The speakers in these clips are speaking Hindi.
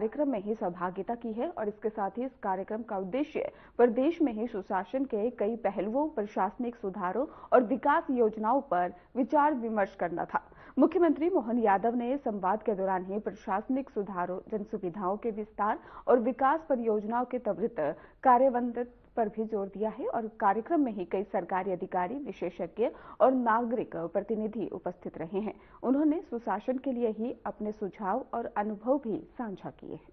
कार्यक्रम में ही सहभागिता की है और इसके साथ ही इस कार्यक्रम का उद्देश्य प्रदेश में ही सुशासन के कई पहलुओं, प्रशासनिक सुधारों और विकास योजनाओं पर विचार विमर्श करना था। मुख्यमंत्री मोहन यादव ने संवाद के दौरान ही प्रशासनिक सुधारों, जन सुविधाओं के विस्तार और विकास परियोजनाओं के त्वरित कार्यान्वयन पर भी जोर दिया है और कार्यक्रम में ही कई सरकारी अधिकारी, विशेषज्ञ और नागरिक प्रतिनिधि उपस्थित रहे हैं। उन्होंने सुशासन के लिए ही अपने सुझाव और अनुभव भी साझा किए हैं।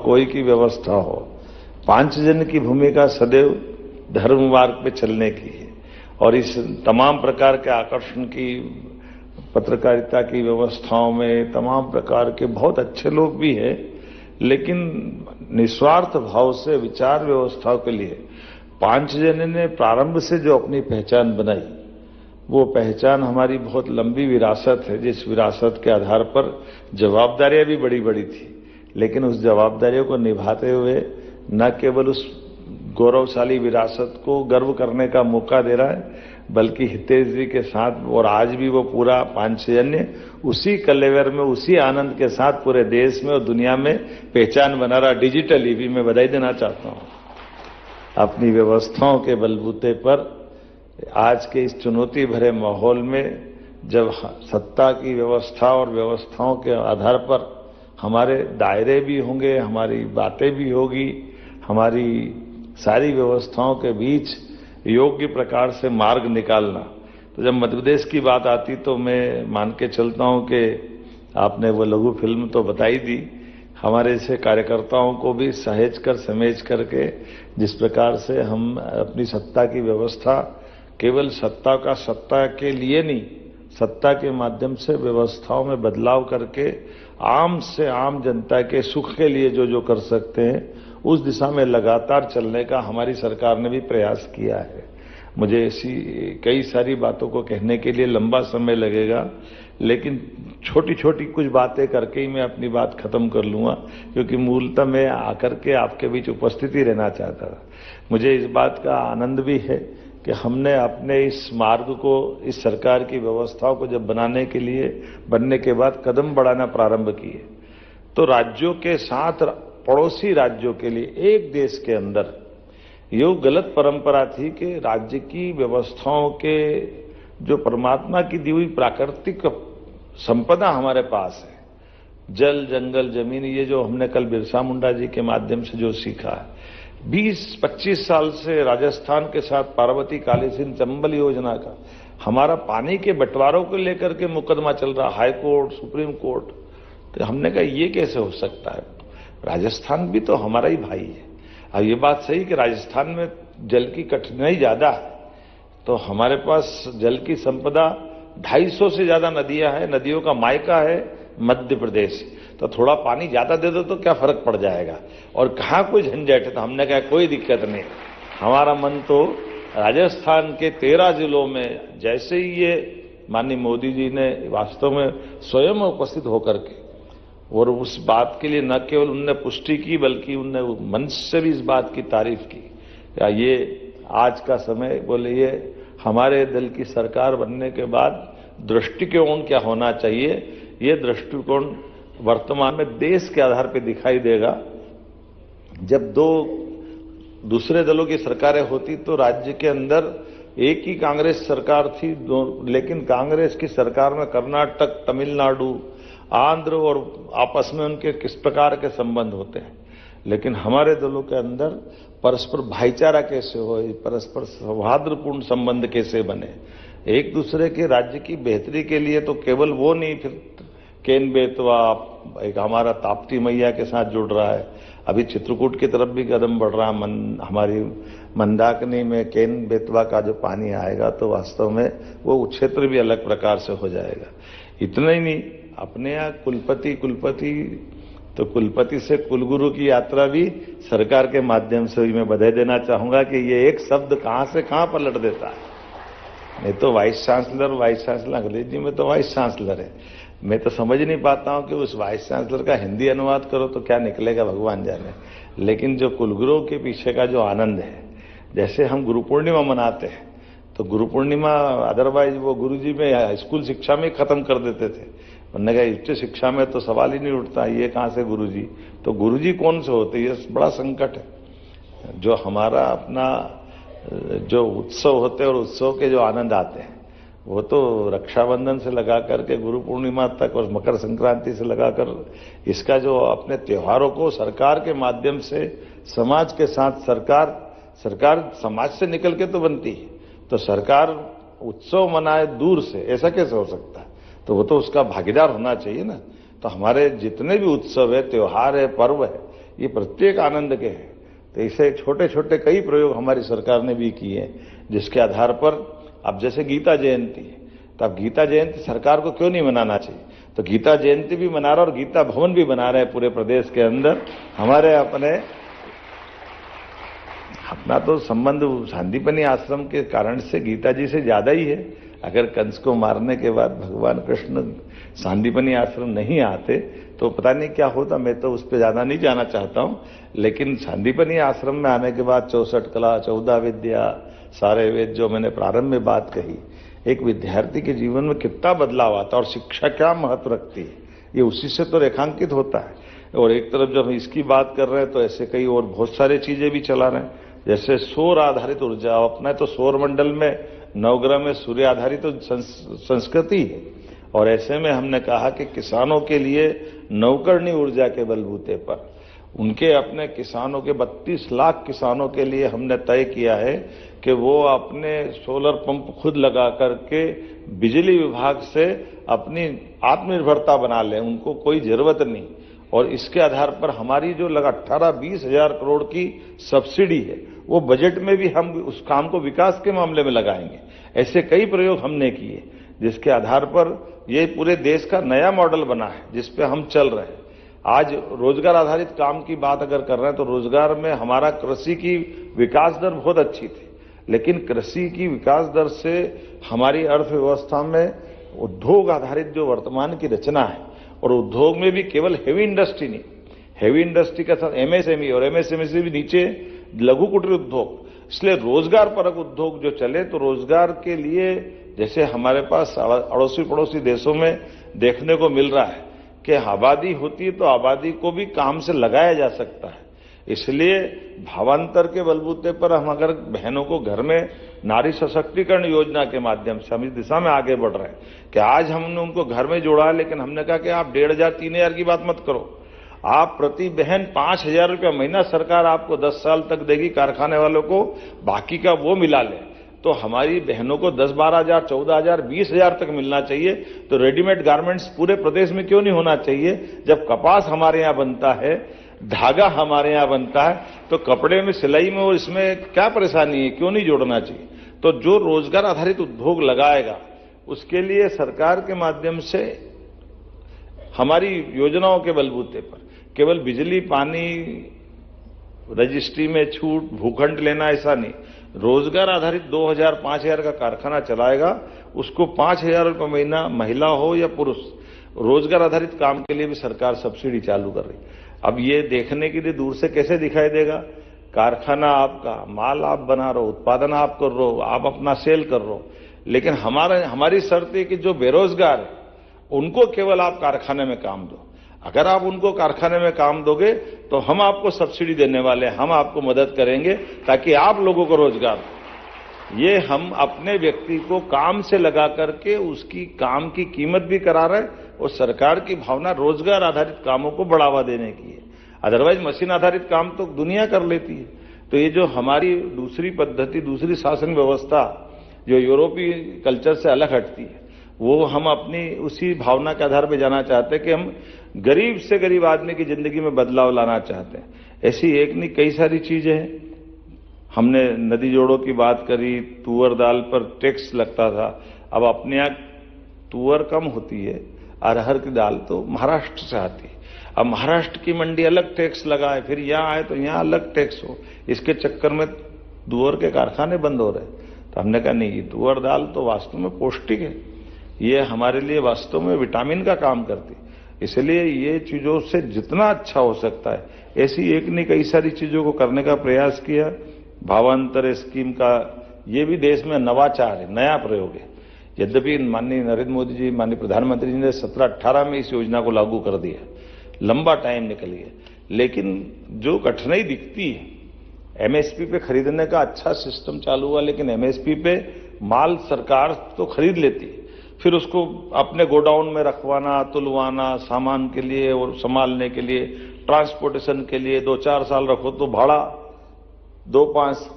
कोई की व्यवस्था हो, 5 जन की भूमिका सदैव धर्म मार्ग पे चलने की है और इस तमाम प्रकार के आकर्षण की, पत्रकारिता की व्यवस्थाओं में तमाम प्रकार के बहुत अच्छे लोग भी हैं, लेकिन निस्वार्थ भाव से विचार व्यवस्थाओं के लिए 5 जन ने प्रारंभ से जो अपनी पहचान बनाई, वो पहचान हमारी बहुत लंबी विरासत है, जिस विरासत के आधार पर जवाबदारियां भी बड़ी बड़ी थी, लेकिन उस जवाबदारियों को निभाते हुए न केवल उस गौरवशाली विरासत को गर्व करने का मौका दे रहा है, बल्कि हितेश जी के साथ और आज भी वो पूरा 5 जन उसी कलेवर में, उसी आनंद के साथ पूरे देश में और दुनिया में पहचान बना रहा। डिजिटली भी मैं बधाई देना चाहता हूं। अपनी व्यवस्थाओं के बलबूते पर आज के इस चुनौती भरे माहौल में जब सत्ता की व्यवस्था और व्यवस्थाओं के आधार पर हमारे दायरे भी होंगे, हमारी बातें भी होगी, हमारी सारी व्यवस्थाओं के बीच योग्य प्रकार से मार्ग निकालना। तो जब मध्य प्रदेश की बात आती तो मैं मान के चलता हूं कि आपने वो लघु फिल्म तो बताई दी, हमारे से कार्यकर्ताओं को भी सहेज कर समेज करके जिस प्रकार से हम अपनी सत्ता की व्यवस्था केवल सत्ता के लिए नहीं, सत्ता के माध्यम से व्यवस्थाओं में बदलाव करके आम से आम जनता के सुख के लिए जो जो कर सकते हैं, उस दिशा में लगातार चलने का हमारी सरकार ने भी प्रयास किया है। मुझे ऐसी कई सारी बातों को कहने के लिए लंबा समय लगेगा, लेकिन छोटी छोटी कुछ बातें करके ही मैं अपनी बात खत्म कर लूंगा, क्योंकि मूलतः मैं आकर के आपके बीच उपस्थित ही रहना चाहता था। मुझे इस बात का आनंद भी है कि हमने अपने इस मार्ग को, इस सरकार की व्यवस्थाओं को जब बनने के बाद कदम बढ़ाना प्रारंभ किए, तो राज्यों के साथ पड़ोसी राज्यों के लिए एक देश के अंदर ये गलत परंपरा थी कि राज्य की व्यवस्थाओं के जो परमात्मा की दी हुई प्राकृतिक संपदा हमारे पास है, जल, जंगल, जमीन, ये जो हमने कल बिरसा मुंडा जी के माध्यम से जो सीखा है, 20-25 साल से राजस्थान के साथ पार्वती कालीसिंध चंबल योजना का हमारा पानी के बंटवारों को लेकर के मुकदमा चल रहा, हाई कोर्ट, सुप्रीम कोर्ट। तो हमने कहा ये कैसे हो सकता है, राजस्थान भी तो हमारा ही भाई है। अब ये बात सही कि राजस्थान में जल की कठिनाई ज्यादा है, तो हमारे पास जल की संपदा 250 से ज्यादा नदियां हैं, नदियों का मायका है मध्य प्रदेश, तो थोड़ा पानी ज्यादा दे दो तो क्या फर्क पड़ जाएगा, और कहां कोई झंझट है। तो हमने कहा कोई दिक्कत नहीं, हमारा मन तो राजस्थान के 13 जिलों में, जैसे ही ये माननीय मोदी जी ने वास्तव में स्वयं उपस्थित होकर के और उस बात के लिए न केवल उनने पुष्टि की, बल्कि उनने मंच से भी इस बात की तारीफ की। ये आज का समय, बोले ये हमारे दल की सरकार बनने के बाद दृष्टिकोण क्या होना चाहिए, ये दृष्टिकोण वर्तमान में देश के आधार पर दिखाई देगा। जब दूसरे दलों की सरकारें होती तो राज्य के अंदर एक ही कांग्रेस सरकार थी, लेकिन कांग्रेस की सरकार में कर्नाटक, तमिलनाडु, आंध्र और आपस में उनके किस प्रकार के संबंध होते हैं, लेकिन हमारे दलों के अंदर परस्पर भाईचारा कैसे हो, परस्पर सौहार्दपूर्ण संबंध कैसे बने, एक दूसरे के राज्य की बेहतरी के लिए। तो केवल वो नहीं, फिर केन बेतवा एक हमारा ताप्ती मैया के साथ जुड़ रहा है, अभी चित्रकूट की तरफ भी कदम बढ़ रहा है। हमारी मंदाकिनी में केन बेतवा का जो पानी आएगा तो वास्तव में वो क्षेत्र भी अलग प्रकार से हो जाएगा। इतना ही नहीं, अपने यहाँ कुलपति से कुलगुरु की यात्रा भी सरकार के माध्यम से भी मैं बधाई देना चाहूंगा कि ये एक शब्द कहां से कहां पलट देता है। नहीं तो वाइस चांसलर अंग्रेजी में तो वाइस चांसलर है, मैं तो समझ नहीं पाता हूं कि उस वाइस चांसलर का हिंदी अनुवाद करो तो क्या निकलेगा भगवान जाने। लेकिन जो कुलगुरुओं के पीछे का जो आनंद है, जैसे हम गुरु पूर्णिमा मनाते हैं तो गुरु पूर्णिमा अदरवाइज वो गुरुजी में स्कूल शिक्षा में खत्म कर देते थे। मैंने कहा उच्च शिक्षा में तो सवाल ही नहीं उठता, ये कहां से गुरुजी। तो गुरुजी कौन से होते, ये बड़ा संकट है। जो हमारा अपना जो उत्सव होते हैं और उत्सव के जो आनंद आते हैं वो तो रक्षाबंधन से लगा करके गुरु पूर्णिमा तक और मकर संक्रांति से लगाकर इसका जो अपने त्योहारों को सरकार के माध्यम से समाज के साथ सरकार समाज से निकल के तो बनती है, तो सरकार उत्सव मनाए दूर से, ऐसा कैसे हो सकता है। तो वो तो उसका भागीदार होना चाहिए ना। तो हमारे जितने भी उत्सव है, त्योहार है, पर्व है, ये प्रत्येक आनंद के हैं। तो इसे छोटे छोटे कई प्रयोग हमारी सरकार ने भी किए हैं, जिसके आधार पर अब जैसे गीता जयंती है, तो अब गीता जयंती सरकार को क्यों नहीं मनाना चाहिए। तो गीता जयंती भी मना रहा और गीता भवन भी बना रहे हैं पूरे प्रदेश के अंदर। हमारे अपना तो संबंध सांदीपनी आश्रम के कारण से गीता जी से ज्यादा ही है। अगर कंस को मारने के बाद भगवान कृष्ण सांदीपनी आश्रम नहीं आते तो पता नहीं क्या होता। मैं तो उस पर ज्यादा नहीं जाना चाहता हूं, लेकिन सांदीपनी आश्रम में आने के बाद 64 कला, 14 विद्या, सारे वेद, जो मैंने प्रारंभ में बात कही, एक विद्यार्थी के जीवन में कितना बदलाव आता है और शिक्षा क्या महत्व रखती है, ये उसी से तो रेखांकित होता है। और एक तरफ जब हम इसकी बात कर रहे हैं तो ऐसे कई और बहुत सारी चीजें भी चला रहे हैं, जैसे सौर आधारित ऊर्जा। अपना तो सौर मंडल में नवग्रह में सूर्य आधारित तो संस्कृति है, और ऐसे में हमने कहा कि किसानों के लिए नवकरणीय ऊर्जा के बलबूते पर उनके अपने किसानों के 32 लाख किसानों के लिए हमने तय किया है कि वो अपने सोलर पंप खुद लगा करके बिजली विभाग से अपनी आत्मनिर्भरता बना लें, उनको कोई जरूरत नहीं। और इसके आधार पर हमारी जो लगा 18-20 हजार करोड़ की सब्सिडी है, वो बजट में भी हम उस काम को विकास के मामले में लगाएंगे। ऐसे कई प्रयोग हमने किए, जिसके आधार पर ये पूरे देश का नया मॉडल बना है, जिस पे हम चल रहे हैं। आज रोजगार आधारित काम की बात अगर कर रहे हैं तो रोजगार में हमारा कृषि की विकास दर बहुत अच्छी थी, लेकिन कृषि की विकास दर से हमारी अर्थव्यवस्था में उद्योग आधारित जो वर्तमान की रचना है, और उद्योग में भी केवल हेवी इंडस्ट्री नहीं, हेवी इंडस्ट्री के साथ एमएसएमई और एमएसएमई से भी नीचे लघु कुटीर उद्योग, इसलिए रोजगार परक उद्योग जो चले, तो रोजगार के लिए जैसे हमारे पास अड़ोसी पड़ोसी देशों में देखने को मिल रहा है कि आबादी होती है तो आबादी को भी काम से लगाया जा सकता है। इसलिए भावांतर के बलबूते पर हम अगर बहनों को घर में नारी सशक्तिकरण योजना के माध्यम से हम इस दिशा में आगे बढ़ रहे हैं कि आज हमने उनको घर में जोड़ा है, लेकिन हमने कहा कि आप 1,500-3,000 की बात मत करो, आप प्रति बहन 5,000 रुपया महीना सरकार आपको 10 साल तक देगी, कारखाने वालों को बाकी का वो मिला ले। तो हमारी बहनों को 10-12,000, 14,000, 20,000 तक मिलना चाहिए। तो रेडीमेड गारमेंट्स पूरे प्रदेश में क्यों नहीं होना चाहिए। जब कपास हमारे यहाँ बनता है, धागा हमारे यहाँ बनता है, तो कपड़े में, सिलाई में और इसमें क्या परेशानी है, क्यों नहीं जोड़ना चाहिए। तो जो रोजगार आधारित उद्योग लगाएगा उसके लिए सरकार के माध्यम से हमारी योजनाओं के बलबूते पर केवल बिजली, पानी, रजिस्ट्री में छूट, भूखंड लेना, ऐसा नहीं, रोजगार आधारित 2,000-5,000 का कारखाना चलाएगा, उसको 5,000 रुपये महीना, महिला हो या पुरुष, रोजगार आधारित काम के लिए भी सरकार सब्सिडी चालू कर रही। अब ये देखने के लिए दूर से कैसे दिखाई देगा, कारखाना आपका, माल आप बना रहे हो, उत्पादन आप कर रहे हो, आप अपना सेल कर रहे हो, लेकिन हमारी शर्त है कि जो बेरोजगार है उनको केवल आप कारखाने में काम दो। अगर आप उनको कारखाने में काम दोगे तो हम आपको सब्सिडी देने वाले हैं, हम आपको मदद करेंगे ताकि आप लोगों को रोजगार हो। ये हम अपने व्यक्ति को काम से लगा करके उसकी काम की कीमत भी करा रहे हैं, और सरकार की भावना रोजगार आधारित कामों को बढ़ावा देने की है। अदरवाइज मशीन आधारित काम तो दुनिया कर लेती है। तो ये जो हमारी दूसरी पद्धति, दूसरी शासन व्यवस्था जो यूरोपीय कल्चर से अलग हटती है, वो हम अपनी उसी भावना के आधार पर जाना चाहते हैं कि हम गरीब से गरीब आदमी की जिंदगी में बदलाव लाना चाहते हैं। ऐसी एक नहीं, कई सारी चीजें हैं। हमने नदी जोड़ों की बात करी, तुअर दाल पर टैक्स लगता था, अब अपने यहाँ तुअर कम होती है, अरहर की दाल तो महाराष्ट्र से आती है। अब महाराष्ट्र की मंडी अलग टैक्स लगाए, फिर यहाँ आए तो यहाँ अलग टैक्स हो, इसके चक्कर में तुअर के कारखाने बंद हो रहे। तो हमने कहा नहीं, तुअर दाल तो वास्तव में पौष्टिक है, ये हमारे लिए वास्तव में विटामिन का काम करती है, इसलिए ये चीजों से जितना अच्छा हो सकता है ऐसी एक नहीं कई सारी चीजों को करने का प्रयास किया। भावांतर स्कीम का ये भी देश में नवाचार है, नया प्रयोग है। यद्यपि माननीय नरेंद्र मोदी जी, माननीय प्रधानमंत्री जी ने 17-18 में इस योजना को लागू कर दिया, लंबा टाइम निकल गया, लेकिन जो कठिनाई दिखती है, एमएसपी पे खरीदने का अच्छा सिस्टम चालू हुआ, लेकिन एमएसपी पे माल सरकार तो खरीद लेती है, फिर उसको अपने गोडाउन में रखवाना, तुलवाना, सामान के लिए और संभालने के लिए, ट्रांसपोर्टेशन के लिए 2-4 साल रखो तो भाड़ा 2-5।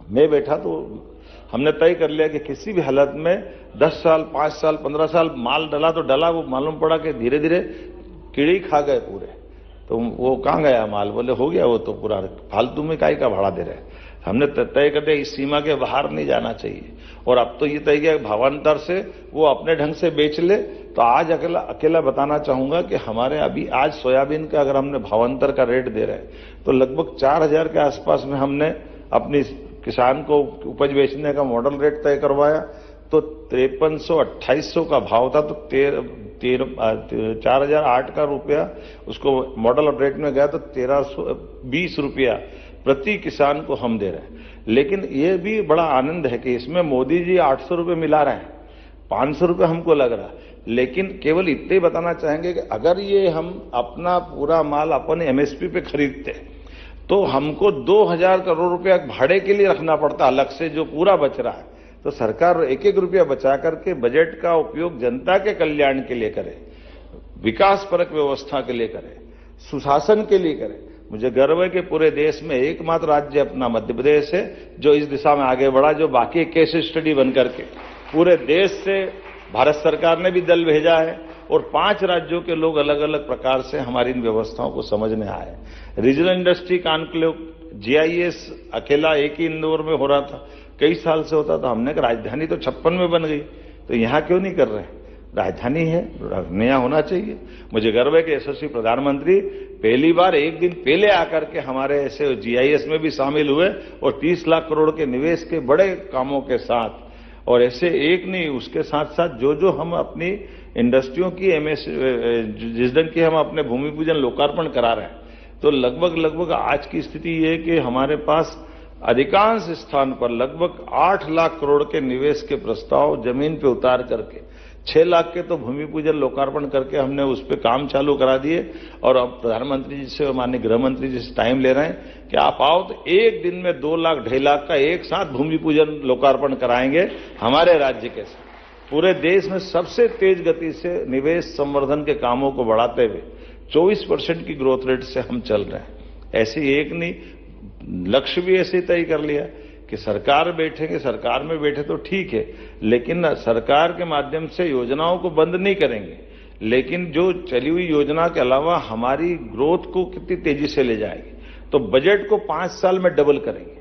मैं बैठा तो हमने तय कर लिया कि किसी भी हालत में 10 साल, 5 साल, 15 साल माल डला तो डला, वो मालूम पड़ा कि धीरे धीरे कीड़े खा गए पूरे, तो वो कहाँ गया माल? बोले हो गया वो तो पूरा, फालतू में काहे का भाड़ा दे रहे हैं। हमने तय कर दिया इस सीमा के बाहर नहीं जाना चाहिए, और अब तो ये तय किया भावांतर से वो अपने ढंग से बेच ले। तो आज अकेला बताना चाहूंगा कि हमारे अभी आज सोयाबीन का अगर हमने भावांतर का रेट दे रहे हैं तो लगभग 4000 के आसपास में हमने अपनी किसान को उपज बेचने का मॉडल रेट तय करवाया। तो 5300-2800 का भाव था, तो 4008 का रुपया उसको मॉडल रेट में गया, तो 1320 रुपया प्रति किसान को हम दे रहे हैं। लेकिन ये भी बड़ा आनंद है कि इसमें मोदी जी 800 रुपये मिला रहे हैं, 500 रुपये हमको लग रहा है। लेकिन केवल इतने ही बताना चाहेंगे कि अगर ये हम अपना पूरा माल अपन एमएसपी पे खरीदते तो हमको 2000 करोड़ रुपया भाड़े के लिए रखना पड़ता अलग से, जो पूरा बच रहा है। तो सरकार 1-1 रुपया बचा करके बजट का उपयोग जनता के कल्याण के लिए करे, विकास परक व्यवस्था के लिए करे, सुशासन के लिए करे। मुझे गर्व है कि पूरे देश में एकमात्र राज्य अपना मध्य प्रदेश है जो इस दिशा में आगे बढ़ा, जो बाकी केस स्टडी बनकर के पूरे देश से भारत सरकार ने भी दल भेजा है, और 5 राज्यों के लोग अलग अलग प्रकार से हमारी इन व्यवस्थाओं को समझने आए। रीजनल इंडस्ट्री कॉन्क्लेव, जीआईएस अकेला एक ही इंदौर में हो रहा था, कई साल से होता था। हमने कहा राजधानी तो 56 में बन गई, तो यहां क्यों नहीं कर रहे? राजधानी है, नया होना चाहिए। मुझे गर्व है कि यशस्वी प्रधानमंत्री पहली बार एक दिन पहले आकर के हमारे ऐसे जीआईएस में भी शामिल हुए, और 30 लाख करोड़ के निवेश के बड़े कामों के साथ, और ऐसे एक नहीं, उसके साथ साथ जो हम अपनी इंडस्ट्रियों की जिस ढंग की हम अपने भूमि पूजन लोकार्पण करा रहे हैं, तो लगभग आज की स्थिति ये है कि हमारे पास अधिकांश स्थान पर लगभग 8 लाख करोड़ के निवेश के प्रस्ताव जमीन पे उतार करके 6 लाख के तो भूमि पूजन लोकार्पण करके हमने उस पर काम चालू करा दिए। और अब प्रधानमंत्री जी से और माननीय गृह मंत्री जी से टाइम ले रहे हैं कि आप आओ तो एक दिन में 2 लाख 2.5 लाख का एक साथ भूमि पूजन लोकार्पण कराएंगे हमारे राज्य के साथ। पूरे देश में सबसे तेज गति से निवेश संवर्धन के कामों को बढ़ाते हुए 24% की ग्रोथ रेट से हम चल रहे हैं। ऐसे एक नहीं, लक्ष्य भी ऐसे तय कर लिया कि सरकार बैठेंगे, सरकार में बैठे तो ठीक है, लेकिन सरकार के माध्यम से योजनाओं को बंद नहीं करेंगे, लेकिन जो चली हुई योजना के अलावा हमारी ग्रोथ को कितनी तेजी से ले जाएगी, तो बजट को 5 साल में डबल करेंगे।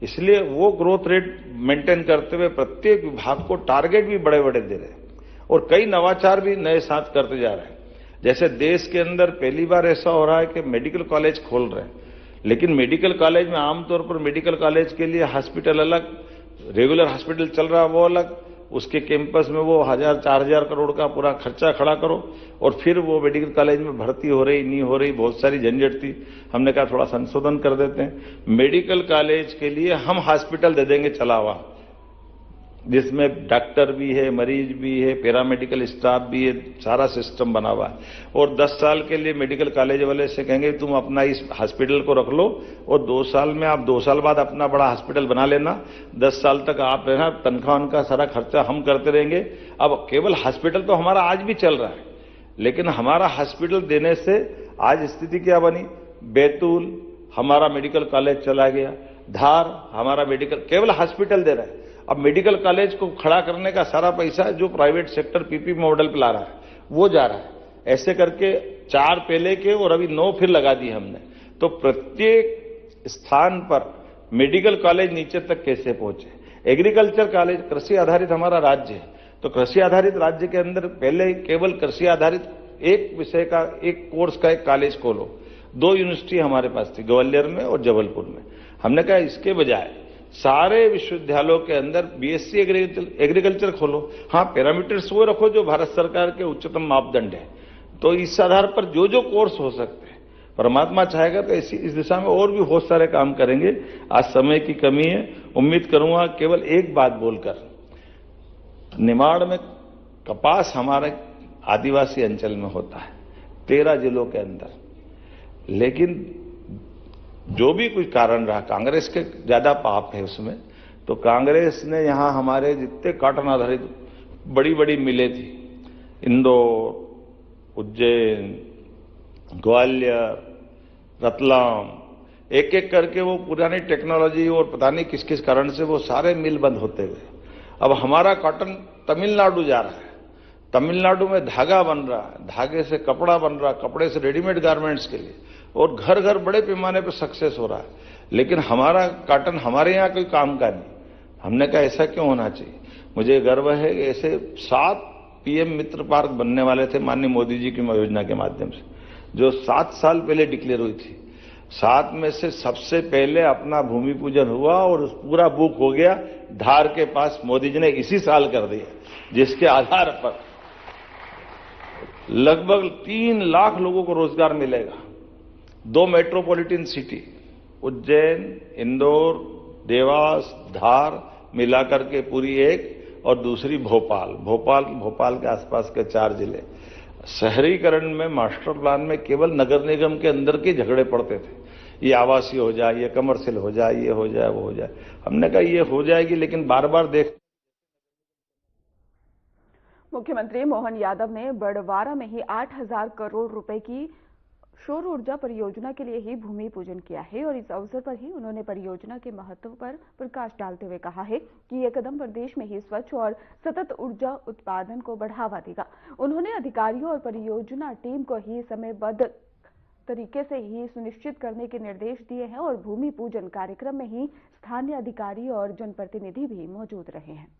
इसलिए वो ग्रोथ रेट मेंटेन करते हुए प्रत्येक विभाग को टारगेट भी बड़े बड़े दे रहे हैं, और कई नवाचार भी नए साथ करते जा रहे हैं। जैसे देश के अंदर पहली बार ऐसा हो रहा है कि मेडिकल कॉलेज खोल रहे हैं, लेकिन मेडिकल कॉलेज में आमतौर पर मेडिकल कॉलेज के लिए हॉस्पिटल अलग, रेगुलर हॉस्पिटल चल रहा है वो अलग, उसके कैंपस में वो 1000-4000 करोड़ का पूरा खर्चा खड़ा करो, और फिर वो मेडिकल कॉलेज में भर्ती हो रही नहीं हो रही, बहुत सारी झंझट थी। हमने कहा थोड़ा संशोधन कर देते हैं, मेडिकल कॉलेज के लिए हम हॉस्पिटल दे देंगे चला हुआ, जिसमें डॉक्टर भी है, मरीज भी है, पैरामेडिकल स्टाफ भी है, सारा सिस्टम बना हुआ है। और 10 साल के लिए मेडिकल कॉलेज वाले से कहेंगे तुम अपना इस हॉस्पिटल को रख लो, और 2 साल में आप 2 साल बाद अपना बड़ा हॉस्पिटल बना लेना, 10 साल तक आप रहना, तनख्वाह उनका सारा खर्चा हम करते रहेंगे। अब केवल हॉस्पिटल तो हमारा आज भी चल रहा है, लेकिन हमारा हॉस्पिटल देने से आज स्थिति क्या बनी, बैतूल हमारा मेडिकल कॉलेज चला गया, धार हमारा मेडिकल, केवल हॉस्पिटल दे रहा है। अब मेडिकल कॉलेज को खड़ा करने का सारा पैसा जो प्राइवेट सेक्टर पीपी मॉडल पे ला रहा है वो जा रहा है। ऐसे करके 4 पहले के और अभी 9 फिर लगा दिए हमने। तो प्रत्येक स्थान पर मेडिकल कॉलेज नीचे तक कैसे पहुंचे। एग्रीकल्चर कॉलेज, कृषि आधारित हमारा राज्य है, तो कृषि आधारित राज्य के अंदर पहले केवल कृषि आधारित एक विषय का, एक कोर्स का एक कॉलेज खोलो। 2 यूनिवर्सिटी हमारे पास थी, ग्वालियर में और जबलपुर में। हमने कहा इसके बजाय सारे विश्वविद्यालयों के अंदर बीएससी एग्रीकल्चर खोलो। हाँ, पैरामीटर्स वो रखो जो भारत सरकार के उच्चतम मापदंड है, तो इस आधार पर जो कोर्स हो सकते हैं परमात्मा चाहेगा तो इस दिशा में और भी बहुत सारे काम करेंगे। आज समय की कमी है। उम्मीद करूंगा केवल एक बात बोलकर, निमाड़ में कपास हमारे आदिवासी अंचल में होता है 13 जिलों के अंदर, लेकिन जो भी कोई कारण रहा, कांग्रेस के ज्यादा पाप है उसमें, तो कांग्रेस ने यहां हमारे जितने कॉटन आधारित बड़ी बड़ी मिलें थी, इंदौर, उज्जैन, ग्वालियर, रतलाम, एक एक करके वो पुरानी टेक्नोलॉजी और पता नहीं किस किस कारण से वो सारे मिल बंद होते गए। अब हमारा कॉटन तमिलनाडु जा रहा है, तमिलनाडु में धागा बन रहा है, धागे से कपड़ा बन रहा है, कपड़े से रेडीमेड गारमेंट्स के लिए, और घर घर बड़े पैमाने पर सक्सेस हो रहा है। लेकिन हमारा कॉटन हमारे यहां कोई काम का नहीं। हमने कहा ऐसा क्यों होना चाहिए। मुझे गर्व है कि ऐसे 7 पीएम मित्र पार्क बनने वाले थे माननीय मोदी जी की योजना के माध्यम से, जो 7 साल पहले डिक्लेयर हुई थी। 7 में से सबसे पहले अपना भूमि पूजन हुआ और पूरा बुक हो गया धार के पास, मोदी जी ने इसी साल कर दिया, जिसके आधार पर लगभग 3 लाख लोगों को रोजगार मिलेगा। 2 मेट्रोपॉलिटन सिटी उज्जैन, इंदौर, देवास, धार मिलाकर के पूरी एक, और दूसरी भोपाल के आसपास के 4 जिले। शहरीकरण में मास्टर प्लान में केवल नगर निगम के अंदर के झगड़े पड़ते थे, ये आवासीय हो जाए, ये कमर्शियल हो जाए, ये हो जाए, वो हो जाए। हमने कहा ये हो जाएगी, लेकिन बार बार देख। मुख्यमंत्री मोहन यादव ने बड़वारा में ही 8,000 करोड़ रुपए की सौर ऊर्जा परियोजना के लिए ही भूमि पूजन किया है और इस अवसर पर ही उन्होंने परियोजना के महत्व पर प्रकाश डालते हुए कहा है कि यह कदम प्रदेश में ही स्वच्छ और सतत ऊर्जा उत्पादन को बढ़ावा देगा। उन्होंने अधिकारियों और परियोजना टीम को ही समयबद्ध तरीके से ही सुनिश्चित करने के निर्देश दिए हैं और भूमि पूजन कार्यक्रम में ही स्थानीय अधिकारी और जनप्रतिनिधि भी मौजूद रहे हैं।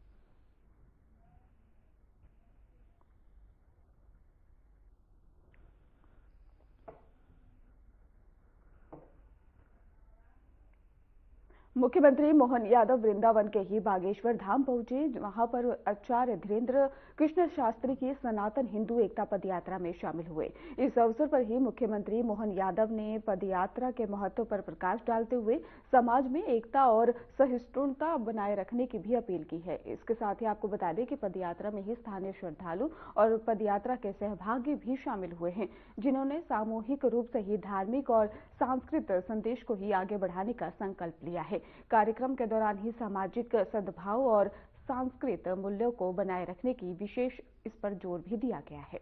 मुख्यमंत्री मोहन यादव वृंदावन के ही बागेश्वर धाम पहुंचे। वहां पर आचार्य धीरेन्द्र कृष्ण शास्त्री की सनातन हिंदू एकता पदयात्रा में शामिल हुए। इस अवसर पर ही मुख्यमंत्री मोहन यादव ने पदयात्रा के महत्व पर प्रकाश डालते हुए समाज में एकता और सहिष्णुता बनाए रखने की भी अपील की है। इसके साथ ही आपको बता दें कि पदयात्रा में ही स्थानीय श्रद्धालु और पदयात्रा के सहभागी भी शामिल हुए हैं, जिन्होंने सामूहिक रूप से ही धार्मिक और सांस्कृतिक संदेश को ही आगे बढ़ाने का संकल्प लिया है। कार्यक्रम के दौरान ही सामाजिक सद्भाव और सांस्कृतिक मूल्यों को बनाए रखने की विशेष इस पर जोर भी दिया गया है।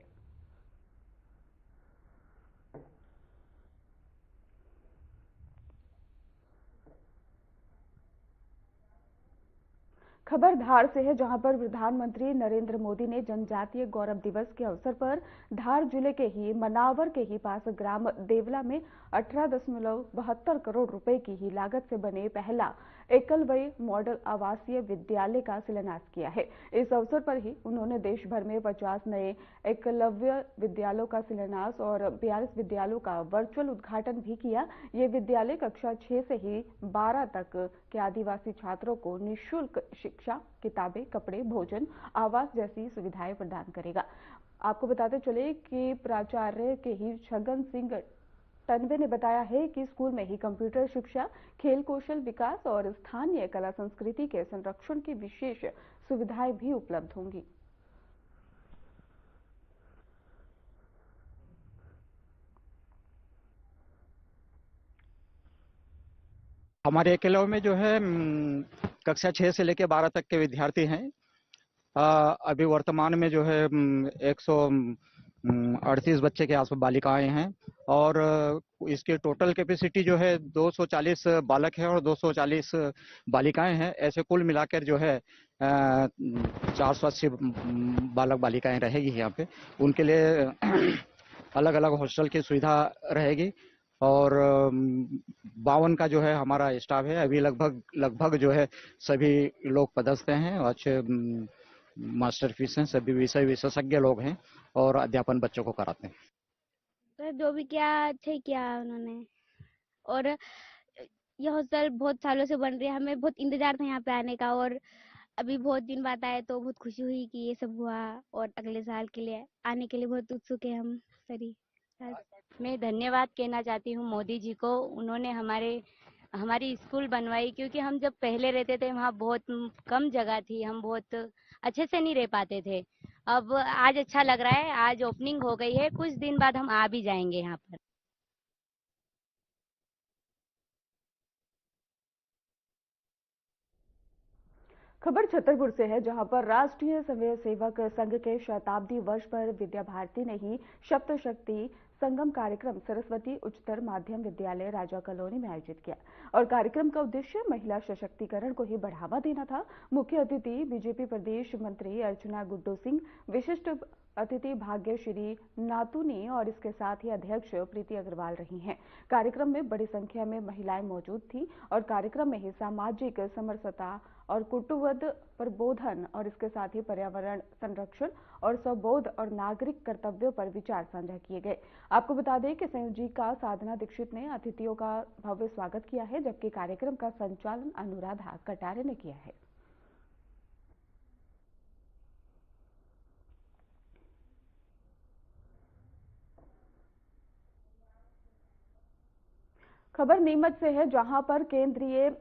खबर धार से है, जहां पर प्रधानमंत्री नरेंद्र मोदी ने जनजातीय गौरव दिवस के अवसर पर धार जिले के ही मनावर के ही पास ग्राम देवला में 18.72 करोड़ रुपए की ही लागत से बने पहला एकलव्य मॉडल आवासीय विद्यालय का शिलान्यास किया है। इस अवसर पर ही उन्होंने देश भर में 50 नए एकलव्य विद्यालयों का शिलान्यास और 42 विद्यालयों का वर्चुअल उद्घाटन भी किया। ये विद्यालय कक्षा 6 से ही 12 तक के आदिवासी छात्रों को निःशुल्क शिक्षा, किताबें, कपड़े, भोजन, आवास जैसी सुविधाएं प्रदान करेगा। आपको बताते चले कि प्राचार्य के ही छगन सिंह तन्वे ने बताया है कि स्कूल में ही कंप्यूटर शिक्षा, खेल कौशल विकास और स्थानीय कला संस्कृति के संरक्षण की विशेष सुविधाएं भी उपलब्ध होंगी। हमारे एकलव्य में जो है कक्षा 6 से लेकर 12 तक के विद्यार्थी हैं। अभी वर्तमान में जो है 138 बच्चे के आसपास बालिकाएं हैं और इसके टोटल कैपेसिटी जो है 240 बालक है और 240 बालिकाएं हैं। ऐसे कुल मिलाकर जो है 480 बालक बालिकाएं रहेगी यहाँ पे। उनके लिए अलग अलग हॉस्टल की सुविधा रहेगी और 52 का जो है हमारा स्टाफ है। अभी लगभग जो है सभी लोग पदस्थ हैं, अच्छे मास्टर फीस हैं, सभी विषय विशेषज्ञ लोग हैं और अध्यापन बच्चों को कराते हैं। तो जो भी किया अच्छा किया उन्होंने, और ये हॉस्टल बहुत सालों से बन रही है। हमें बहुत इंतजार था यहाँ पे आने का और अभी बहुत दिन बाद आए तो बहुत खुशी हुई कि ये सब हुआ और अगले साल के लिए आने के लिए बहुत उत्सुक है हम सभी। मैं धन्यवाद कहना चाहती हूँ मोदी जी को। उन्होंने हमारी स्कूल बनवाई, क्योंकि हम जब पहले रहते थे वहाँ बहुत कम जगह थी, हम बहुत अच्छे से नहीं रह पाते थे। अब आज अच्छा लग रहा है, आज ओपनिंग हो गई है, कुछ दिन बाद हम आ भी जाएंगे यहाँ पर। खबर छतरपुर से है, जहां पर राष्ट्रीय स्वयं सेवक संघ के शताब्दी वर्ष पर विद्या भारती ने ही सप्तशक्ति संगम कार्यक्रम सरस्वती उच्चतर माध्यम विद्यालय राजा कॉलोनी में आयोजित किया और कार्यक्रम का उद्देश्य महिला सशक्तिकरण को ही बढ़ावा देना था। मुख्य अतिथि बीजेपी प्रदेश मंत्री अर्चना गुड्डू सिंह, विशिष्ट अतिथि भाग्यश्री नातूनी और इसके साथ ही अध्यक्ष प्रीति अग्रवाल रही हैं। कार्यक्रम में बड़ी संख्या में महिलाएं मौजूद थीं और कार्यक्रम में ही सामाजिक समरसता और कुटुंबवाद प्रबोधन और इसके साथ ही पर्यावरण संरक्षण और स्वबोध और नागरिक कर्तव्यों पर विचार साझा किए गए। आपको बता दें कि संयोजिका साधना दीक्षित ने अतिथियों का भव्य स्वागत किया है, जबकि कार्यक्रम का संचालन अनुराधा कटारे ने किया है। खबर नीमच से है, जहां पर केंद्रीय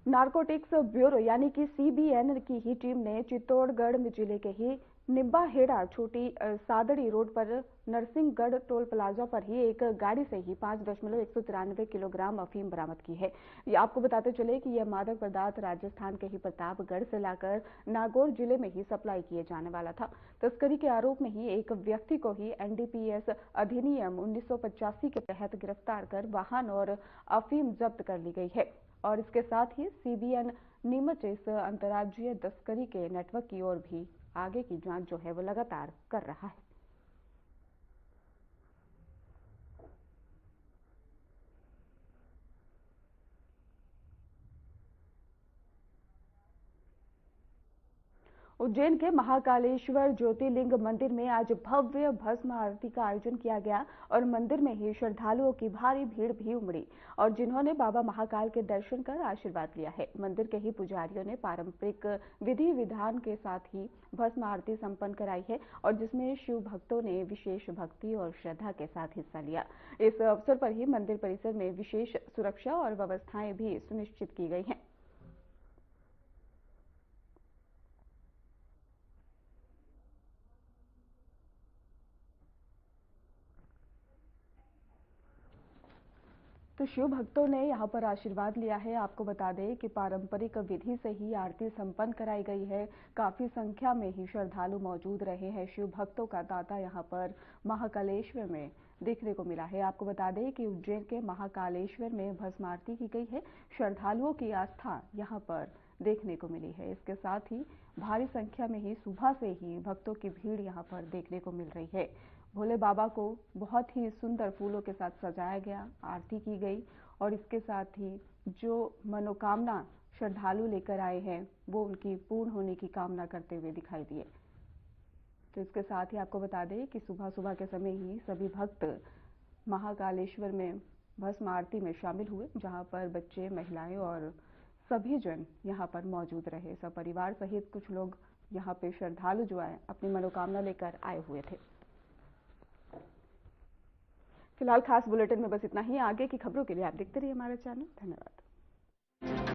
नारकोटिक्स ब्यूरो यानी कि सीबीएन की ही टीम ने चित्तौड़गढ़ जिले के ही निब्बाहेड़ा छोटी सादड़ी रोड पर नरसिंहगढ़ टोल प्लाजा पर ही एक गाड़ी से ही 5.193 किलोग्राम अफीम बरामद की है। ये आपको बताते चले कि यह मादक पदार्थ राजस्थान के ही प्रतापगढ़ से लाकर नागौर जिले में ही सप्लाई किए जाने वाला था। तस्करी के आरोप में ही एक व्यक्ति को ही एनडीपीएस अधिनियम 1985 के तहत गिरफ्तार कर वाहन और अफीम जब्त कर ली गई है और इसके साथ ही सीबीएन नीमच इस अंतर्राज्यीय तस्करी के नेटवर्क की ओर भी आगे की जांच जो है वो लगातार कर रहा है। उज्जैन के महाकालेश्वर ज्योतिर्लिंग मंदिर में आज भव्य भस्म आरती का आयोजन किया गया और मंदिर में ही श्रद्धालुओं की भारी भीड़ भी उमड़ी और जिन्होंने बाबा महाकाल के दर्शन कर आशीर्वाद लिया है। मंदिर के ही पुजारियों ने पारंपरिक विधि विधान के साथ ही भस्म आरती संपन्न कराई है और जिसमें शिव भक्तों ने विशेष भक्ति और श्रद्धा के साथ हिस्सा लिया। इस अवसर पर ही मंदिर परिसर में विशेष सुरक्षा और व्यवस्थाएं भी सुनिश्चित की गई हैं। तो शिव भक्तों ने यहां पर आशीर्वाद लिया है। आपको बता दें कि पारंपरिक विधि से ही आरती संपन्न कराई गई है। काफी संख्या में ही श्रद्धालु मौजूद रहे हैं। शिव भक्तों का तांता यहां पर महाकालेश्वर में देखने को मिला है। आपको बता दें कि उज्जैन के महाकालेश्वर में भस्म आरती की गई है। श्रद्धालुओं की आस्था यहां पर देखने को मिली है। इसके साथ ही भारी संख्या में ही सुबह से ही भक्तों की भीड़ यहां पर देखने को मिल रही है। भोले बाबा को बहुत ही सुंदर फूलों के साथ सजाया गया, आरती की गई और इसके साथ ही जो मनोकामना श्रद्धालु लेकर आए हैं वो उनकी पूर्ण होने की कामना करते हुए दिखाई दिए। तो इसके साथ ही आपको बता दें कि सुबह सुबह के समय ही सभी भक्त महाकालेश्वर में भस्म आरती में शामिल हुए, जहां पर बच्चे, महिलाएं और सभी जन यहां पर मौजूद रहे। सपरिवार सहित कुछ लोग यहाँ पे श्रद्धालु जो आए अपनी मनोकामना लेकर आए हुए थे। फिलहाल खास बुलेटिन में बस इतना ही। आगे की खबरों के लिए आप देखते रहिए हमारा चैनल। धन्यवाद।